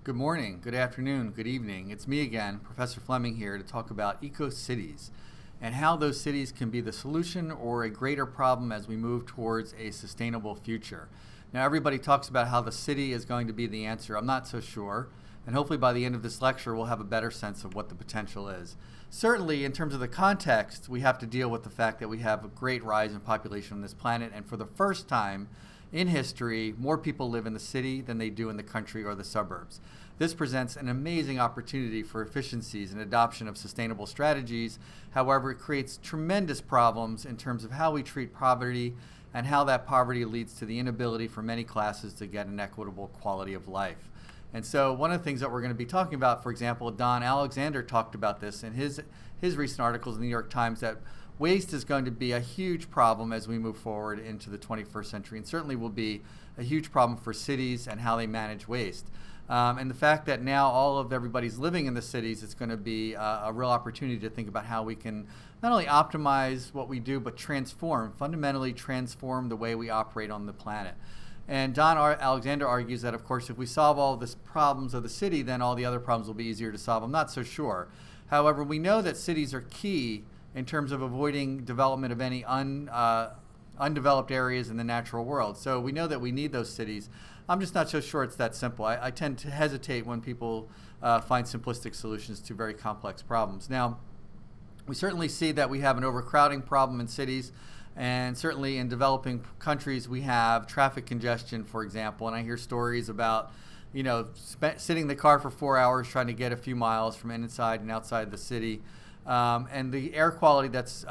Good morning, good afternoon, good evening. It's me again, Professor Fleming here to talk about eco-cities and how those cities can be the solution or a greater problem as we move towards a sustainable future. Now, everybody talks about how the city is going to be the answer. I'm not so sure. And hopefully by the end of this lecture, we'll have a better sense of what the potential is. Certainly, in terms of the context, we have to deal with the fact that we have a great rise in population on this planet, and for the first time in history, more people live in the city than they do in the country or the suburbs. This presents an amazing opportunity for efficiencies and adoption of sustainable strategies. However, it creates tremendous problems in terms of how we treat poverty and how that poverty leads to the inability for many classes to get an equitable quality of life. And so one of the things that we're going to be talking about, for example, Don Alexander talked about this in his recent articles in the New York Times, that waste is going to be a huge problem as we move forward into the 21st century, and certainly will be a huge problem for cities and how they manage waste. And the fact that now all of everybody's living in the cities, it's going to be a real opportunity to think about how we can not only optimize what we do, but fundamentally transform the way we operate on the planet. And Don Alexander argues that, of course, if we solve all the problems of the city, then all the other problems will be easier to solve. I'm not so sure. However, we know that cities are key in terms of avoiding development of any undeveloped areas in the natural world. So we know that we need those cities. I'm just not so sure it's that simple. I tend to hesitate when people find simplistic solutions to very complex problems. Now, we certainly see that we have an overcrowding problem in cities, and certainly in developing countries we have traffic congestion, for example, and I hear stories about sitting in the car for 4 hours trying to get a few miles from inside and outside the city. And the air quality that's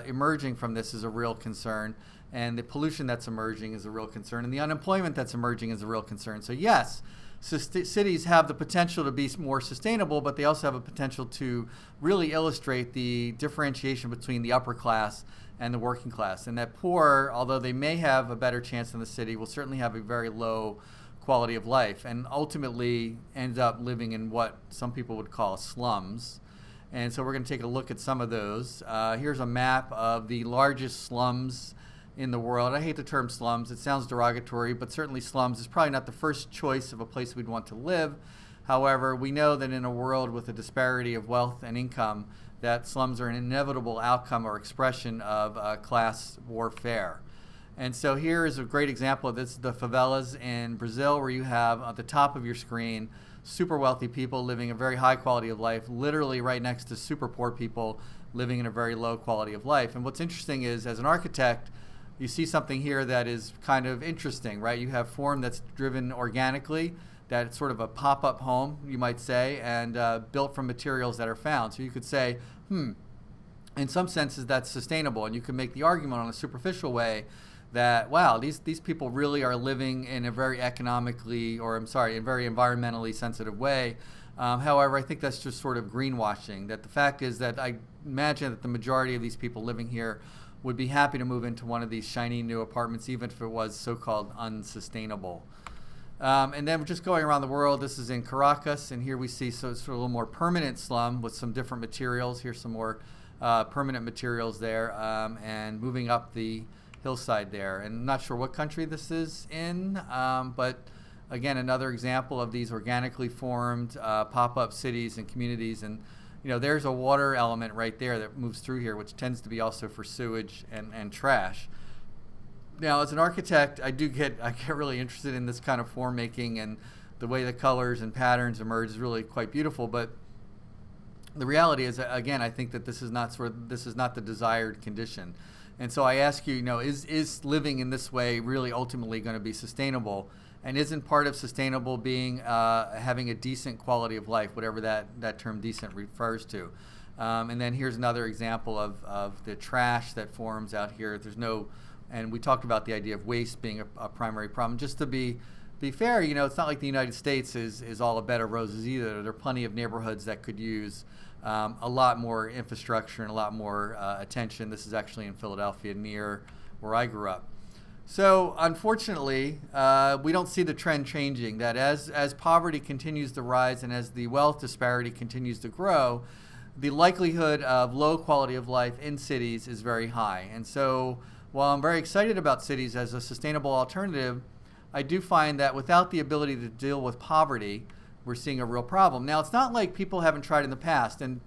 emerging from this is a real concern, and the pollution that's emerging is a real concern, and the unemployment that's emerging is a real concern. So yes, cities have the potential to be more sustainable, but they also have a potential to really illustrate the differentiation between the upper class and the working class, and that poor, although they may have a better chance in the city, will certainly have a very low quality of life and ultimately end up living in what some people would call slums. And so we're going to take a look at some of those. Here's a map of the largest slums in the world. I hate the term slums. It sounds derogatory, but certainly slums is probably not the first choice of a place we'd want to live. However, we know that in a world with a disparity of wealth and income, that slums are an inevitable outcome or expression of class warfare. And so here is a great example of this, the favelas in Brazil, where you have at the top of your screen super wealthy people living a very high quality of life, literally right next to super poor people living in a very low quality of life. And what's interesting is, as an architect, you see something here that is kind of interesting, right? You have form that's driven organically, that's sort of a pop-up home, you might say, and built from materials that are found. So you could say, in some senses that's sustainable, and you can make the argument on a superficial way that, wow, these people really are living in a very in very environmentally sensitive way. However, I think that's just sort of greenwashing. That the fact is that I imagine that the majority of these people living here would be happy to move into one of these shiny new apartments, even if it was so-called unsustainable. And then we're just going around the world. This is in Caracas, and here we see sort of a little more permanent slum with some different materials. Here's some more permanent materials there, and moving up the hillside there. And I'm not sure what country this is in, but again, another example of these organically formed pop-up cities and communities. And there's a water element right there that moves through here, which tends to be also for sewage and trash. Now, as an architect, I get really interested in this kind of form making, and the way the colors and patterns emerge is really quite beautiful. But the reality is, again, I think that this is not the desired condition. And so I ask you, is living in this way really ultimately going to be sustainable? And isn't part of sustainable being having a decent quality of life, whatever that term decent refers to? And then here's another example of the trash that forms out here. And we talked about the idea of waste being a primary problem. Just to be fair, it's not like the United States is all a bed of roses either. There are plenty of neighborhoods that could use a lot more infrastructure and a lot more attention. This is actually in Philadelphia, near where I grew up. So unfortunately, we don't see the trend changing, that as poverty continues to rise and as the wealth disparity continues to grow, the likelihood of low quality of life in cities is very high. And so while I'm very excited about cities as a sustainable alternative, I do find that without the ability to deal with poverty, we're seeing a real problem. Now, it's not like people haven't tried in the past, and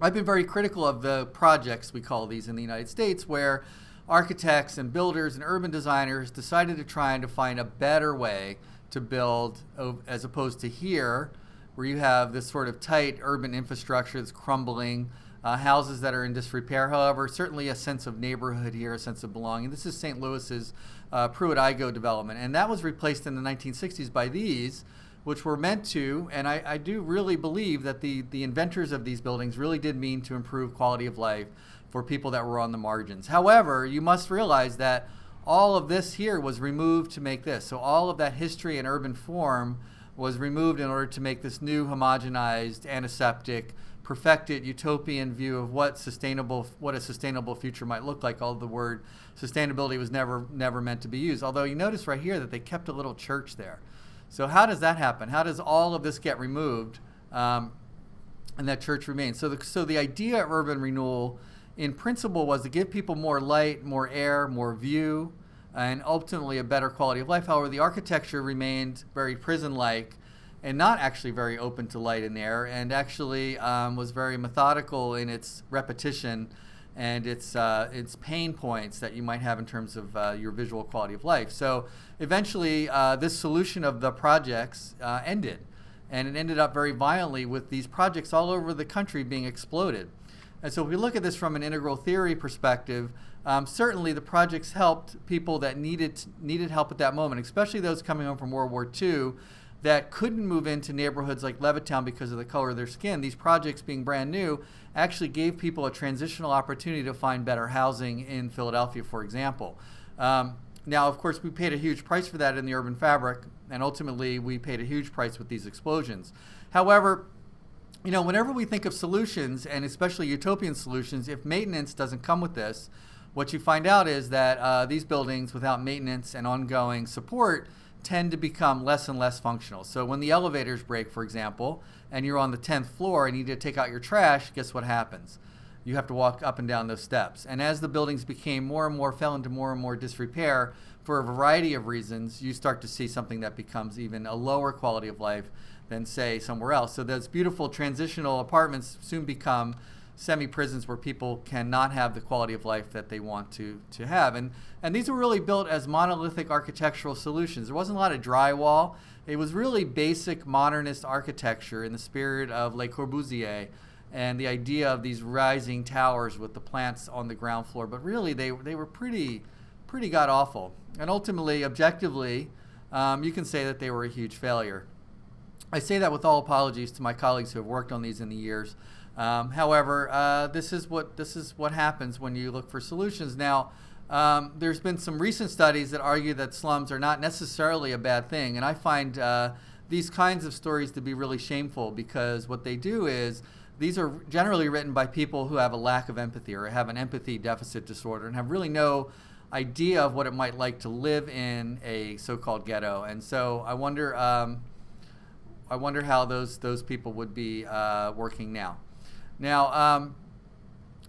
I've been very critical of the projects, we call these in the United States, where architects and builders and urban designers decided to try and to find a better way to build, as opposed to here, where you have this sort of tight urban infrastructure that's crumbling, houses that are in disrepair. However, certainly a sense of neighborhood here, a sense of belonging. This is St. Louis's Pruitt-Igoe development, and that was replaced in the 1960s by these, which were meant to, and I do really believe that the inventors of these buildings really did mean to improve quality of life for people that were on the margins. However, you must realize that all of this here was removed to make this. So all of that history and urban form was removed in order to make this new homogenized, antiseptic, perfected utopian view of what a sustainable future might look like. Although the word sustainability was never meant to be used. Although you notice right here that they kept a little church there. So how does that happen? How does all of this get removed and that church remains? So the idea of urban renewal in principle was to give people more light, more air, more view, and ultimately a better quality of life. However, the architecture remained very prison-like and not actually very open to light and air, and actually was very methodical in its repetition and its pain points that you might have in terms of your visual quality of life. So eventually, this solution of the projects ended, and it ended up very violently with these projects all over the country being exploded. And so if we look at this from an integral theory perspective, certainly the projects helped people that needed help at that moment, especially those coming home from World War II that couldn't move into neighborhoods like Levittown because of the color of their skin. These projects, being brand new, actually gave people a transitional opportunity to find better housing in Philadelphia, for example. Now, of course, we paid a huge price for that in the urban fabric, and ultimately we paid a huge price with these explosions. However, whenever we think of solutions, and especially utopian solutions, if maintenance doesn't come with this, what you find out is that these buildings, without maintenance and ongoing support, tend to become less and less functional. So when the elevators break, for example, and you're on the 10th floor and you need to take out your trash, guess what happens? You have to walk up and down those steps. And as the buildings became more and more, fell into more and more disrepair for a variety of reasons, you start to see something that becomes even a lower quality of life than, say, somewhere else. So those beautiful transitional apartments soon become semi-prisons where people cannot have the quality of life that they want to have. And these were really built as monolithic architectural solutions. There wasn't a lot of drywall. It was really basic modernist architecture in the spirit of Le Corbusier and the idea of these rising towers with the plants on the ground floor. But really, they were pretty god-awful. And ultimately, objectively, you can say that they were a huge failure. I say that with all apologies to my colleagues who have worked on these in the years. However, this is what happens when you look for solutions. Now, there's been some recent studies that argue that slums are not necessarily a bad thing, and I find these kinds of stories to be really shameful, because what they do is these are generally written by people who have a lack of empathy or have an empathy deficit disorder and have really no idea of what it might like to live in a so-called ghetto. And so I wonder how those people would be working now. Now,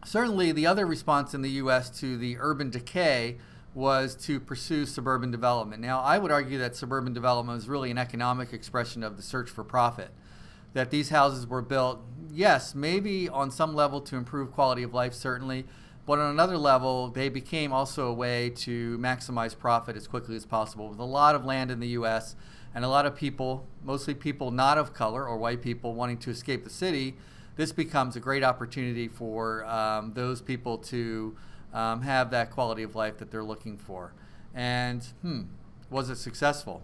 certainly the other response in the U.S. to the urban decay was to pursue suburban development. Now, I would argue that suburban development is really an economic expression of the search for profit. That these houses were built, yes, maybe on some level to improve quality of life, certainly, but on another level, they became also a way to maximize profit as quickly as possible. With a lot of land in the U.S. and a lot of people, mostly people not of color or white people, wanting to escape the city, this becomes a great opportunity for those people to have that quality of life that they're looking for. And was it successful?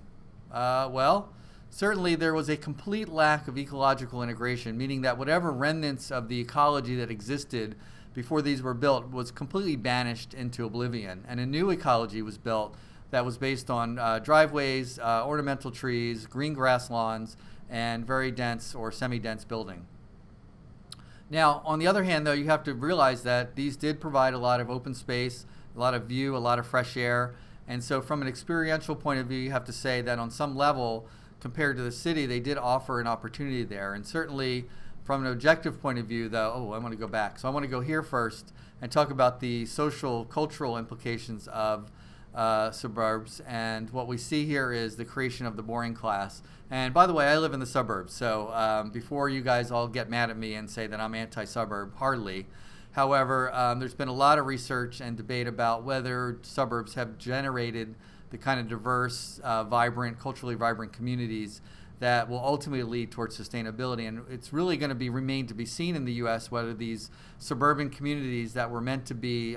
Well, certainly there was a complete lack of ecological integration, meaning that whatever remnants of the ecology that existed before these were built was completely banished into oblivion. And a new ecology was built that was based on driveways, ornamental trees, green grass lawns, and very dense or semi-dense building. Now, on the other hand, though, you have to realize that these did provide a lot of open space, a lot of view, a lot of fresh air. And so from an experiential point of view, you have to say that on some level, compared to the city, they did offer an opportunity there. And certainly from an objective point of view, though, I want to go back. So I want to go here first and talk about the social, cultural implications of suburbs. And what we see here is the creation of the boarding class. And by the way, I live in the suburbs, so before you guys all get mad at me and say that I'm anti-suburb, hardly. However, there's been a lot of research and debate about whether suburbs have generated the kind of diverse, vibrant, culturally vibrant communities that will ultimately lead towards sustainability. And it's really going to remain to be seen in the U.S. whether these suburban communities that were meant to be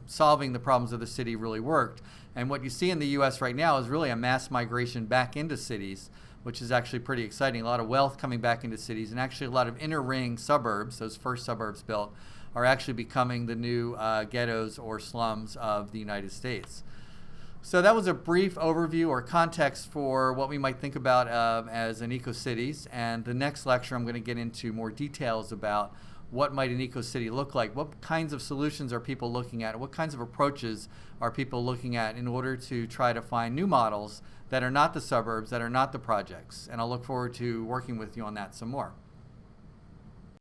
solving the problems of the city really worked. And what you see in the U.S. right now is really a mass migration back into cities, which is actually pretty exciting. A lot of wealth coming back into cities, and actually a lot of inner ring suburbs, those first suburbs built, are actually becoming the new ghettos or slums of the United States. So that was a brief overview or context for what we might think about as an eco-cities. And the next lecture, I'm going to get into more details about what might an eco-city look like, what kinds of solutions are people looking at, what kinds of approaches are people looking at in order to try to find new models that are not the suburbs, that are not the projects. And I'll look forward to working with you on that some more.